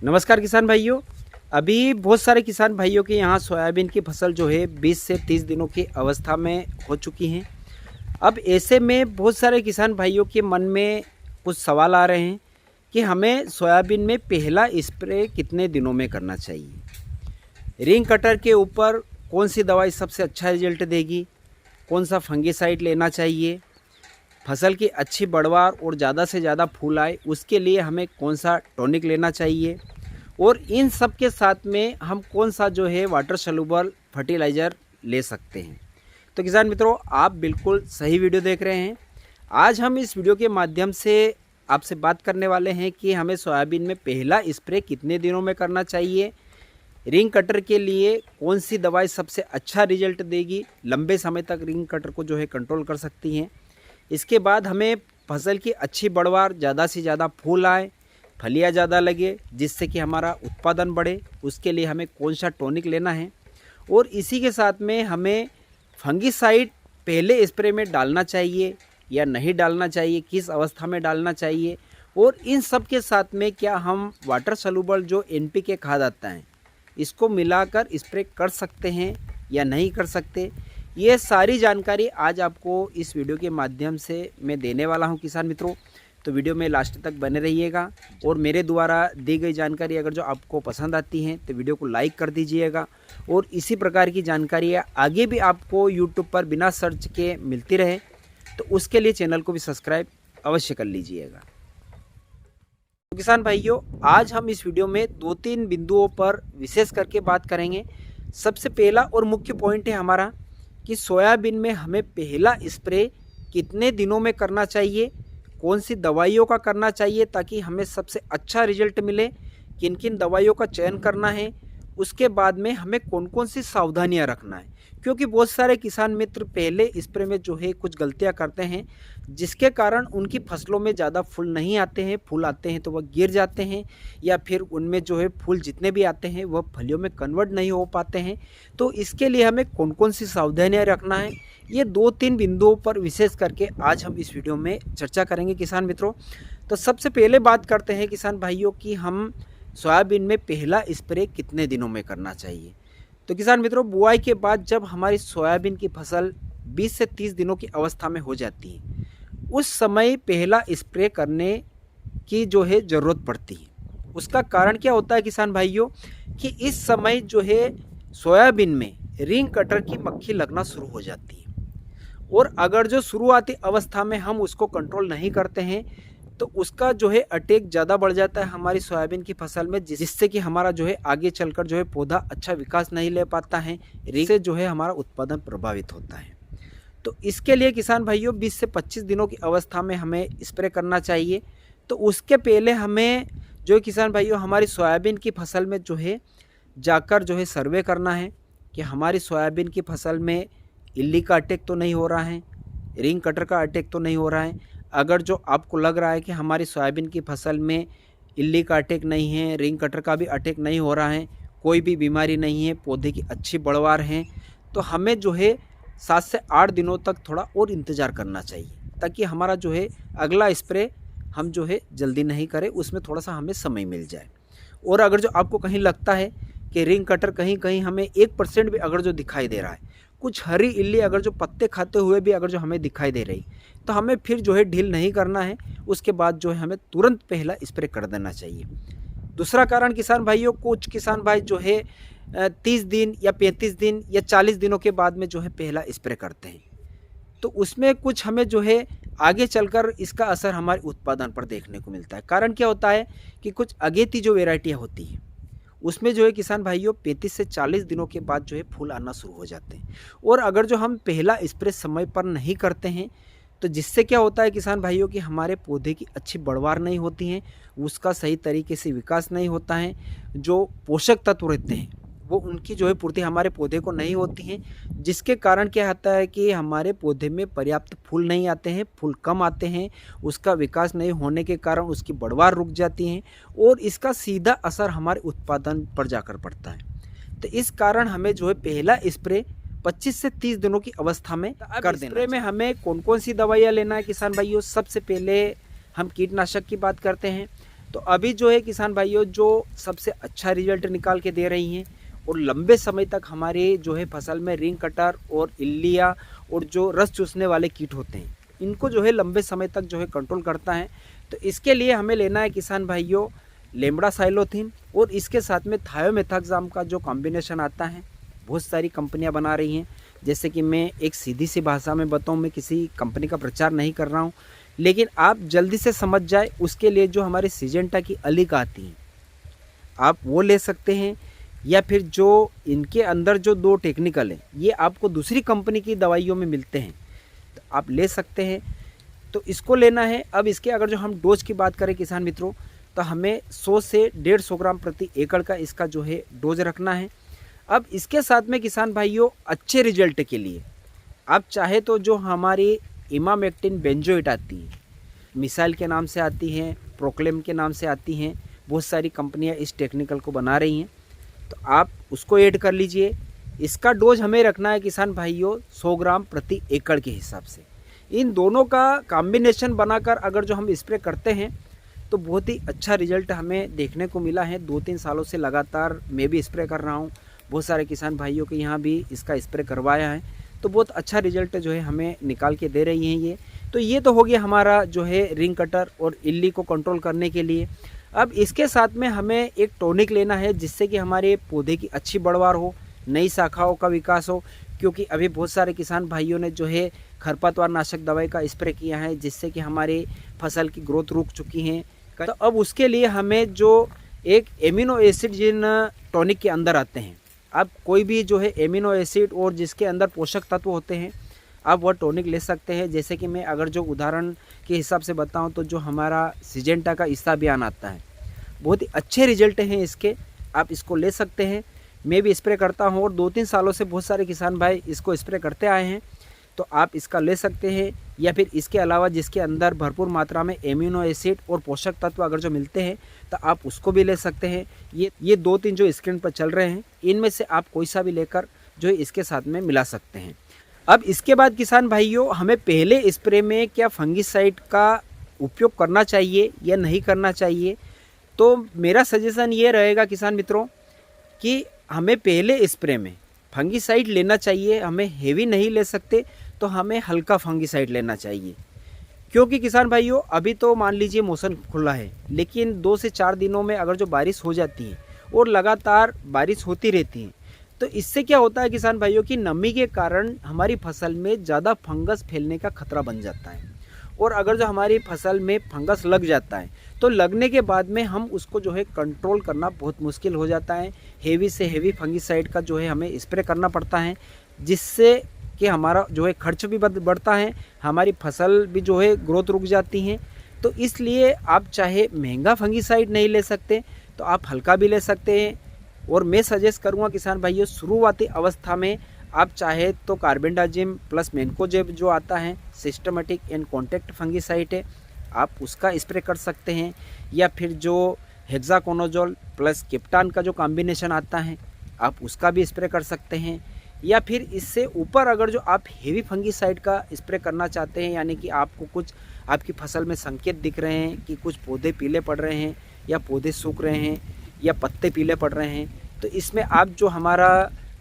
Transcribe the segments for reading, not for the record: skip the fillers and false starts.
नमस्कार किसान भाइयों। अभी बहुत सारे किसान भाइयों के यहाँ सोयाबीन की फसल जो है 20 से 30 दिनों की अवस्था में हो चुकी हैं। अब ऐसे में बहुत सारे किसान भाइयों के मन में कुछ सवाल आ रहे हैं कि हमें सोयाबीन में पहला स्प्रे कितने दिनों में करना चाहिए, रिंग कटर के ऊपर कौन सी दवाई सबसे अच्छा रिजल्ट देगी, कौन सा फंगिसाइड लेना चाहिए, फसल की अच्छी बढ़वार और ज़्यादा से ज़्यादा फूल आए उसके लिए हमें कौन सा टॉनिक लेना चाहिए, और इन सब के साथ में हम कौन सा जो है वाटर सॉल्युबल फर्टिलाइज़र ले सकते हैं। तो किसान मित्रों, आप बिल्कुल सही वीडियो देख रहे हैं। आज हम इस वीडियो के माध्यम से आपसे बात करने वाले हैं कि हमें सोयाबीन में पहला स्प्रे कितने दिनों में करना चाहिए, रिंग कटर के लिए कौन सी दवाई सबसे अच्छा रिजल्ट देगी, लंबे समय तक रिंग कटर को जो है कंट्रोल कर सकती हैं। इसके बाद हमें फसल की अच्छी बढ़वार, ज़्यादा से ज़्यादा फूल आए, फलियाँ ज़्यादा लगे, जिससे कि हमारा उत्पादन बढ़े, उसके लिए हमें कौन सा टॉनिक लेना है, और इसी के साथ में हमें फंगिसाइड पहले स्प्रे में डालना चाहिए या नहीं डालना चाहिए, किस अवस्था में डालना चाहिए, और इन सब के साथ में क्या हम वाटर सॉल्युबल जो NPK खाद आता है इसको मिलाकर स्प्रे कर सकते हैं या नहीं कर सकते। ये सारी जानकारी आज आपको इस वीडियो के माध्यम से मैं देने वाला हूं किसान मित्रों। तो वीडियो में लास्ट तक बने रहिएगा, और मेरे द्वारा दी गई जानकारी अगर जो आपको पसंद आती हैं तो वीडियो को लाइक कर दीजिएगा, और इसी प्रकार की जानकारियाँ आगे भी आपको यूट्यूब पर बिना सर्च के मिलती रहे तो उसके लिए चैनल को भी सब्सक्राइब अवश्य कर लीजिएगा। तो किसान भाइयों, आज हम इस वीडियो में 2-3 बिंदुओं पर विशेष करके बात करेंगे। सबसे पहला और मुख्य पॉइंट है हमारा कि सोयाबीन में हमें पहला स्प्रे कितने दिनों में करना चाहिए, कौन सी दवाइयों का करना चाहिए ताकि हमें सबसे अच्छा रिजल्ट मिले, किन किन दवाइयों का चयन करना है, उसके बाद में हमें कौन कौन सी सावधानियां रखना है। क्योंकि बहुत सारे किसान मित्र पहले स्प्रे में जो है कुछ गलतियां करते हैं, जिसके कारण उनकी फसलों में ज़्यादा फूल नहीं आते हैं, फूल आते हैं तो वह गिर जाते हैं, या फिर उनमें जो है फूल जितने भी आते हैं वह फलियों में कन्वर्ट नहीं हो पाते हैं। तो इसके लिए हमें कौन कौन सी सावधानियां रखना है, ये 2-3 बिंदुओं पर विशेष करके आज हम इस वीडियो में चर्चा करेंगे किसान मित्रों। तो सबसे पहले बात करते हैं किसान भाइयों कि हम सोयाबीन में पहला स्प्रे कितने दिनों में करना चाहिए। तो किसान मित्रों, बुआई के बाद जब हमारी सोयाबीन की फसल 20 से 30 दिनों की अवस्था में हो जाती है, उस समय पहला स्प्रे करने की जो है ज़रूरत पड़ती है। उसका कारण क्या होता है किसान भाइयों कि इस समय जो है सोयाबीन में रिंग कटर की मक्खी लगना शुरू हो जाती है, और अगर जो शुरुआती अवस्था में हम उसको कंट्रोल नहीं करते हैं तो उसका जो है अटैक ज़्यादा बढ़ जाता है हमारी सोयाबीन की फसल में, जिससे कि हमारा जो है आगे चलकर जो है पौधा अच्छा विकास नहीं ले पाता है, इससे जो है हमारा उत्पादन प्रभावित होता है। तो इसके लिए किसान भाइयों 20 से 25 दिनों की अवस्था में हमें स्प्रे करना चाहिए। तो उसके पहले हमें जो किसान भाइयों हमारी सोयाबीन की फसल में जो है जाकर जो है सर्वे करना है कि हमारी सोयाबीन की फसल में इल्ली का अटैक तो नहीं हो रहा है, रिंग कटर का अटैक तो नहीं हो रहा है। अगर जो आपको लग रहा है कि हमारी सोयाबीन की फसल में इल्ली का अटैक नहीं है, रिंग कटर का भी अटैक नहीं हो रहा है, कोई भी बीमारी नहीं है, पौधे की अच्छी बढ़वार है, तो हमें जो है 7 से 8 दिनों तक थोड़ा और इंतज़ार करना चाहिए, ताकि हमारा जो है अगला स्प्रे हम जो है जल्दी नहीं करें, उसमें थोड़ा सा हमें समय मिल जाए। और अगर जो आपको कहीं लगता है कि रिंग कटर कहीं कहीं हमें 1% भी अगर जो दिखाई दे रहा है, कुछ हरी इल्ली अगर जो पत्ते खाते हुए भी अगर जो हमें दिखाई दे रही, तो हमें फिर जो है ढील नहीं करना है, उसके बाद जो है हमें तुरंत पहला स्प्रे कर देना चाहिए। दूसरा कारण किसान भाइयों, कुछ किसान भाई जो है 30 दिन या 35 दिन या 40 दिनों के बाद में जो है पहला स्प्रे करते हैं, तो उसमें कुछ हमें जो है आगे चलकर इसका असर हमारे उत्पादन पर देखने को मिलता है। कारण क्या होता है कि कुछ अगेती जो वेराइटियाँ होती हैं उसमें जो है किसान भाइयों 35 से 40 दिनों के बाद जो है फूल आना शुरू हो जाते हैं, और अगर जो हम पहला स्प्रे समय पर नहीं करते हैं तो जिससे क्या होता है किसान भाइयों कि हमारे पौधे की अच्छी बढ़वार नहीं होती है, उसका सही तरीके से विकास नहीं होता है, जो पोषक तत्व रहते हैं वो उनकी जो है पूर्ति हमारे पौधे को नहीं होती है, जिसके कारण क्या होता है कि हमारे पौधे में पर्याप्त फूल नहीं आते हैं, फूल कम आते हैं, उसका विकास नहीं होने के कारण उसकी बढ़वार रुक जाती है, और इसका सीधा असर हमारे उत्पादन पर जाकर पड़ता है। तो इस कारण हमें जो है पहला स्प्रे 25 से 30 दिनों की अवस्था में कर देना। स्प्रे में हमें कौन कौन सी दवाइयाँ लेना है किसान भाइयों, सबसे पहले हम कीटनाशक की बात करते हैं। तो अभी जो है किसान भाइयों जो सबसे अच्छा रिजल्ट निकाल के दे रही हैं और लंबे समय तक हमारे जो है फसल में रिंग कटर और इल्लिया और जो रस चूसने वाले कीट होते हैं इनको जो है लंबे समय तक जो है कंट्रोल करता है। तो इसके लिए हमें लेना है किसान भाइयों लेम्बडासाइलोथीन और इसके साथ में थायोमेथाक्साम का जो कॉम्बिनेशन आता है। बहुत सारी कंपनियां बना रही हैं, जैसे कि मैं एक सीधी सी भाषा में बताऊं, मैं किसी कंपनी का प्रचार नहीं कर रहा हूं, लेकिन आप जल्दी से समझ जाए उसके लिए जो हमारे सिजेंटा की अलिक आती हैं आप वो ले सकते हैं, या फिर जो इनके अंदर जो 2 टेक्निकल हैं ये आपको दूसरी कंपनी की दवाइयों में मिलते हैं तो आप ले सकते हैं। तो इसको लेना है। अब इसके अगर जो हम डोज की बात करें किसान मित्रों, तो हमें 100 से 150 ग्राम प्रति एकड़ का इसका जो है डोज रखना है। अब इसके साथ में किसान भाइयों अच्छे रिजल्ट के लिए आप चाहे तो जो हमारी इमामेक्टिन बेंजोएट आती है, मिसाइल के नाम से आती हैं, प्रोक्लेम के नाम से आती हैं, बहुत सारी कंपनियां इस टेक्निकल को बना रही हैं, तो आप उसको ऐड कर लीजिए। इसका डोज हमें रखना है किसान भाइयों 100 ग्राम प्रति एकड़ के हिसाब से। इन दोनों का कॉम्बिनेशन बनाकर अगर जो हम स्प्रे करते हैं तो बहुत ही अच्छा रिजल्ट हमें देखने को मिला है। 2-3 सालों से लगातार मैं भी स्प्रे कर रहा हूँ, बहुत सारे किसान भाइयों के यहाँ भी इसका स्प्रे करवाया है, तो बहुत अच्छा रिजल्ट जो है हमें निकाल के दे रही हैं ये। तो ये तो हो गया हमारा जो है रिंग कटर और इल्ली को कंट्रोल करने के लिए। अब इसके साथ में हमें एक टॉनिक लेना है जिससे कि हमारे पौधे की अच्छी बढ़वार हो, नई शाखाओं का विकास हो, क्योंकि अभी बहुत सारे किसान भाइयों ने जो है खरपतवार नाशक दवाई का स्प्रे किया है जिससे कि हमारे फसल की ग्रोथ रुक चुकी है। तो अब उसके लिए हमें जो एक एमिनो एसिड जिन टॉनिक के अंदर आते हैं, आप कोई भी जो है एमिनो एसिड और जिसके अंदर पोषक तत्व होते हैं आप वह टॉनिक ले सकते हैं। जैसे कि मैं अगर जो उदाहरण के हिसाब से बताऊं तो जो हमारा सिजेंटा का इस्ताबियान आता है, बहुत ही अच्छे रिजल्ट हैं इसके, आप इसको ले सकते हैं। मैं भी स्प्रे करता हूं और 2-3 सालों से बहुत सारे किसान भाई इसको स्प्रे करते आए हैं, तो आप इसका ले सकते हैं। या फिर इसके अलावा जिसके अंदर भरपूर मात्रा में एमिनो एसिड और पोषक तत्व अगर जो मिलते हैं तो आप उसको भी ले सकते हैं। ये 2-3 जो स्क्रीन पर चल रहे हैं इनमें से आप कोई सा भी लेकर जो है इसके साथ में मिला सकते हैं। अब इसके बाद किसान भाइयों हमें पहले स्प्रे में क्या फंगिसाइड का उपयोग करना चाहिए या नहीं करना चाहिए, तो मेरा सजेशन ये रहेगा किसान मित्रों कि हमें पहले स्प्रे में फंगिसाइड लेना चाहिए। हमें हेवी नहीं ले सकते तो हमें हल्का फंगिसाइड लेना चाहिए, क्योंकि किसान भाइयों अभी तो मान लीजिए मौसम खुला है, लेकिन 2 से 4 दिनों में अगर जो बारिश हो जाती है और लगातार बारिश होती रहती है तो इससे क्या होता है किसान भाइयों की नमी के कारण हमारी फसल में ज़्यादा फंगस फैलने का खतरा बन जाता है। और अगर जो हमारी फसल में फंगस लग जाता है तो लगने के बाद में हम उसको जो है कंट्रोल करना बहुत मुश्किल हो जाता है। हेवी से हेवी फंगिसाइड का जो है हमें स्प्रे करना पड़ता है, जिससे कि हमारा जो है खर्च भी बढ़ता है, हमारी फसल भी जो है ग्रोथ रुक जाती है। तो इसलिए आप चाहे महंगा फंगिसाइड नहीं ले सकते तो आप हल्का भी ले सकते हैं। और मैं सजेस्ट करूँगा किसान भाइयों शुरुआती अवस्था में आप चाहे तो कार्बेंडाजिम प्लस मैंकोजेब जो आता है सिस्टमेटिक एंड कॉन्टैक्ट फंगिसाइड है, आप उसका स्प्रे कर सकते हैं। या फिर जो हेक्साकोनाजोल प्लस किप्टान का जो कॉम्बिनेशन आता है आप उसका भी स्प्रे कर सकते हैं। या फिर इससे ऊपर अगर जो आप हेवी फंगिसाइड का स्प्रे करना चाहते हैं, यानी कि आपको कुछ आपकी फसल में संकेत दिख रहे हैं कि कुछ पौधे पीले पड़ रहे हैं या पौधे सूख रहे हैं या पत्ते पीले पड़ रहे हैं, तो इसमें आप जो हमारा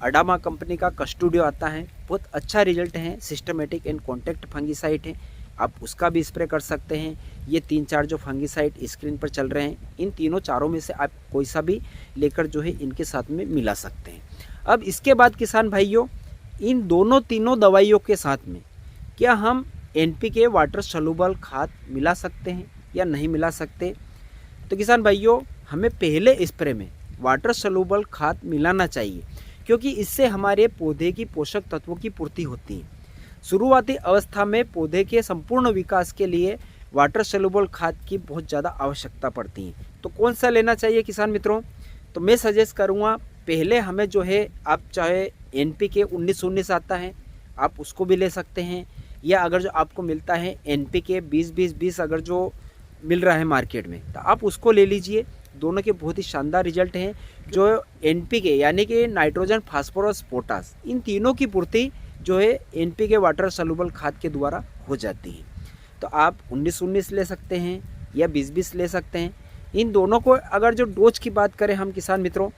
अडामा कंपनी का कस्टूडियो आता है बहुत अच्छा रिजल्ट है, सिस्टमेटिक एंड कॉन्टैक्ट फंगिसाइड है, आप उसका भी स्प्रे कर सकते हैं। ये 3-4 जो फंगिसाइड स्क्रीन पर चल रहे हैं इन तीनों चारों में से आप कोई सा भी लेकर जो है इनके साथ में मिला सकते हैं। अब इसके बाद किसान भाइयों इन तीनों दवाइयों के साथ में क्या हम NPK वाटर सॉल्युबल खाद मिला सकते हैं या नहीं मिला सकते, तो किसान भाइयों हमें पहले स्प्रे में वाटर सॉल्युबल खाद मिलाना चाहिए, क्योंकि इससे हमारे पौधे की पोषक तत्वों की पूर्ति होती है। शुरुआती अवस्था में पौधे के संपूर्ण विकास के लिए वाटर सॉल्युबल खाद की बहुत ज़्यादा आवश्यकता पड़ती है। तो कौन सा लेना चाहिए किसान मित्रों, तो मैं सजेस्ट करूँगा पहले हमें जो है आप चाहे NPK 19-19 आता है आप उसको भी ले सकते हैं, या अगर जो आपको मिलता है NPK 20-20-20 अगर जो मिल रहा है मार्केट में तो आप उसको ले लीजिए। दोनों के बहुत ही शानदार रिजल्ट हैं। जो NPK यानी कि नाइट्रोजन फास्फोरस पोटास इन तीनों की पूर्ति जो है NPK वाटर सॉल्युबल खाद के द्वारा हो जाती है। तो आप 19-19 ले सकते हैं या 20-20 ले सकते हैं। इन दोनों को अगर जो डोज की बात करें हम किसान मित्रों,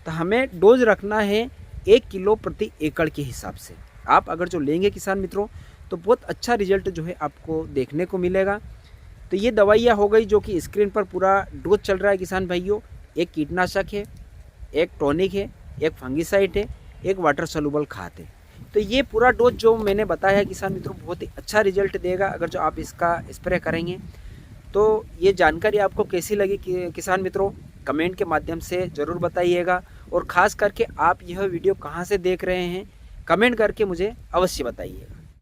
तो हमें डोज रखना है 1 किलो प्रति एकड़ के हिसाब से। आप अगर जो लेंगे किसान मित्रों तो बहुत अच्छा रिजल्ट जो है आपको देखने को मिलेगा। तो ये दवाइयाँ हो गई जो कि स्क्रीन पर पूरा डोज चल रहा है किसान भाइयों। एक कीटनाशक है, एक टॉनिक है, एक फंगिसाइड है, एक वाटर सोल्यूबल खाद है। तो ये पूरा डोज जो मैंने बताया है किसान मित्रों बहुत ही अच्छा रिजल्ट देगा अगर जो आप इसका स्प्रे करेंगे। तो ये जानकारी आपको कैसी लगी किसान मित्रों, कमेंट के माध्यम से ज़रूर बताइएगा। और ख़ास करके आप यह वीडियो कहाँ से देख रहे हैं, कमेंट करके मुझे अवश्य बताइएगा।